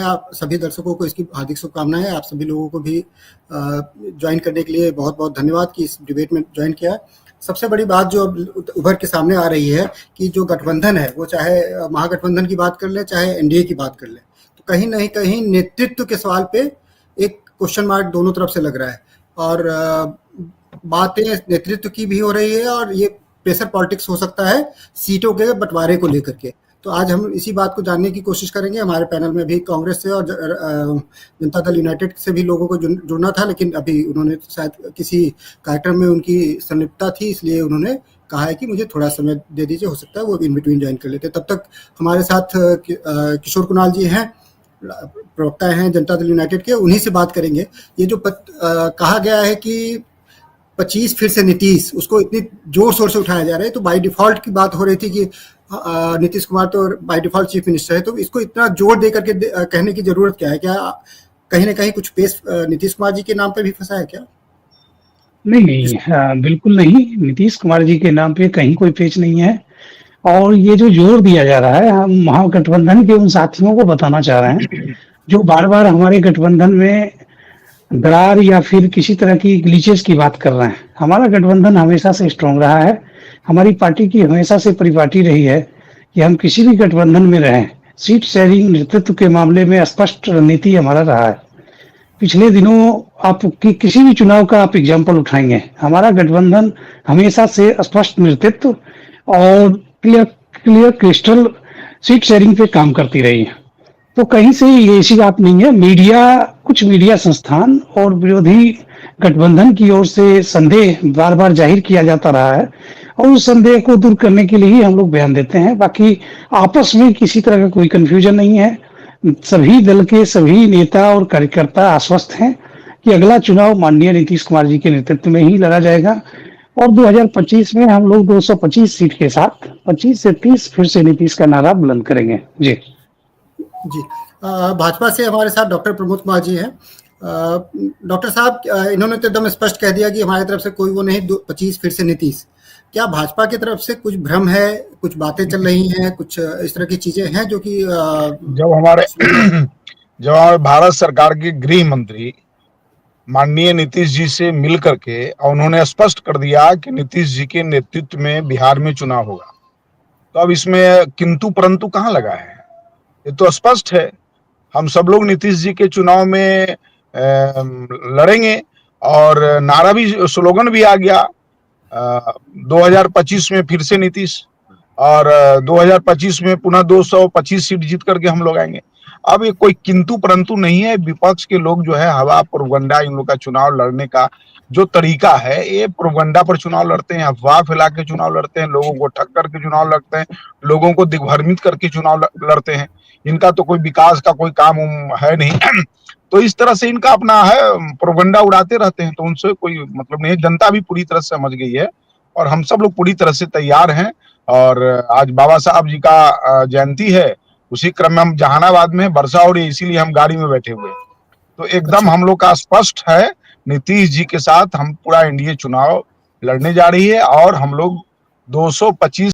आप सभी दर्शकों को इसकी हार्दिक शुभकामनाएं। आप सभी लोगों को भी ज्वाइन करने के लिए बहुत बहुत धन्यवाद कि इस डिबेट में ज्वाइन किया। सबसे बड़ी बात जो अब उभर के सामने आ रही है कि जो गठबंधन है वो चाहे महागठबंधन की बात कर ले चाहे एनडीए की बात कर ले, तो कहीं ना कहीं नेतृत्व के सवाल पे एक क्वेश्चन मार्क दोनों तरफ से लग रहा है। और बातें नेतृत्व की भी हो रही है और ये प्रेशर पॉलिटिक्स हो सकता है सीटों के बंटवारे को लेकर के। तो आज हम इसी बात को जानने की कोशिश करेंगे। हमारे पैनल में भी कांग्रेस से और जनता दल यूनाइटेड से भी लोगों को जुड़ना था, लेकिन अभी उन्होंने शायद किसी कार्यक्रम में उनकी संलिप्तता थी, इसलिए उन्होंने कहा है कि मुझे थोड़ा समय दे दीजिए, हो सकता है वो इन बिटवीन ज्वाइन कर लेते। तब तक हमारे साथ किशोर कुणाल जी हैं, प्रवक्ता हैं जनता दल यूनाइटेड के, उन्हीं से बात करेंगे। ये जो कहा गया है कि 25 फिर से नीतीश, उसको इतनी जोर शोर से उठाया जा रहा है, तो बाय डिफॉल्ट की बात हो रही थी कि नीतीश कुमार तो बाय डिफॉल्ट चीफ मिनिस्टर है, तो इसको इतना जोर दे करके कहने की जरूरत क्या है? क्या कहीं ना कहीं कुछ पेश नीतीश कुमार जी के नाम पे भी फंसा है क्या? नहीं नहीं, बिल्कुल नहीं। नीतीश कुमार जी के नाम पे कहीं कोई पेच नहीं है। और ये जो जोर दिया जा रहा है, हम महागठबंधन के उन साथियों को बताना चाह रहे हैं जो बार बार हमारे गठबंधन में दरार या फिर किसी तरह की ग्लिचेस की बात कर रहे हैं। हमारा गठबंधन हमेशा से स्ट्रांग रहा है। हमारी पार्टी की हमेशा से परिपाटी रही है कि हम किसी भी गठबंधन में रहें, सीट शेयरिंग नेतृत्व के मामले में स्पष्ट रणनीति हमारा रहा है। पिछले दिनों आप किसी भी चुनाव का आप एग्जाम्पल उठाएंगे, हमारा गठबंधन हमेशा से स्पष्ट नेतृत्व और क्लियर क्रिस्टल सीट शेयरिंग पे काम करती रही है। तो कहीं से ये ऐसी बात नहीं है। कुछ मीडिया संस्थान और विरोधी गठबंधन की ओर से संदेह बार बार जाहिर किया जाता रहा है और उस संदेह को दूर करने के लिए ही हम लोग बयान देते हैं। बाकी आपस में किसी तरह का कोई कंफ्यूजन नहीं है। सभी दल के सभी नेता और कार्यकर्ता आश्वस्त हैं कि अगला चुनाव माननीय नीतीश कुमार जी के नेतृत्व में ही लड़ा जाएगा और 2025 में हम लोग 225 सीट के साथ 25 से 30 फिर से नीतीश का नारा बुलंद करेंगे। जी जी, भाजपा से हमारे साथ डॉक्टर प्रमोद कुमार जी हैं। डॉक्टर साहब, इन्होंने तो एकदम स्पष्ट कह दिया कि हमारी तरफ से कोई वो नहीं, 25 फिर से नीतीश। क्या भाजपा की तरफ से कुछ भ्रम है, कुछ बातें चल रही हैं, कुछ इस तरह की चीजें हैं जो कि जब हमारे भारत सरकार के गृह मंत्री माननीय नीतीश जी से मिल करके उन्होंने स्पष्ट कर दिया कि नीतीश जी के नेतृत्व में बिहार में चुनाव होगा, तो अब इसमें किंतु परंतु कहाँ लगा है? ये तो स्पष्ट है। हम सब लोग नीतीश जी के चुनाव में लड़ेंगे और नारा भी, स्लोगन भी आ गया 2025 में फिर से नीतीश, और 2025 में पुनः 225 सीट जीत करके हम लोग आएंगे। अब ये कोई किंतु परंतु नहीं है। विपक्ष के लोग जो है हवा प्रोपगंडा, इन लोग का चुनाव लड़ने का जो तरीका है, ये प्रोपगंडा पर चुनाव लड़ते हैं, अफवाह फैला के चुनाव लड़ते हैं, लोगों को ठग करके चुनाव लड़ते हैं, लोगों को दिग्भ्रमित करके चुनाव लड़ते हैं। इनका तो कोई विकास का कोई काम है नहीं तो इस तरह से इनका अपना है, प्रोपगंडा उड़ाते रहते हैं, तो उनसे कोई मतलब नहीं है। जनता भी पूरी तरह से समझ गई है और हम सब लोग पूरी तरह से तैयार हैं। और आज बाबा साहब जी का जयंती है, उसी क्रम में हम जहानाबाद में, वर्षा हो रही है इसीलिए हम गाड़ी में बैठे हुए हैं। तो एकदम हम लोग का स्पष्ट है, नीतीश जी के साथ हम पूरा एनडीए चुनाव लड़ने जा रही है और हम लोग 225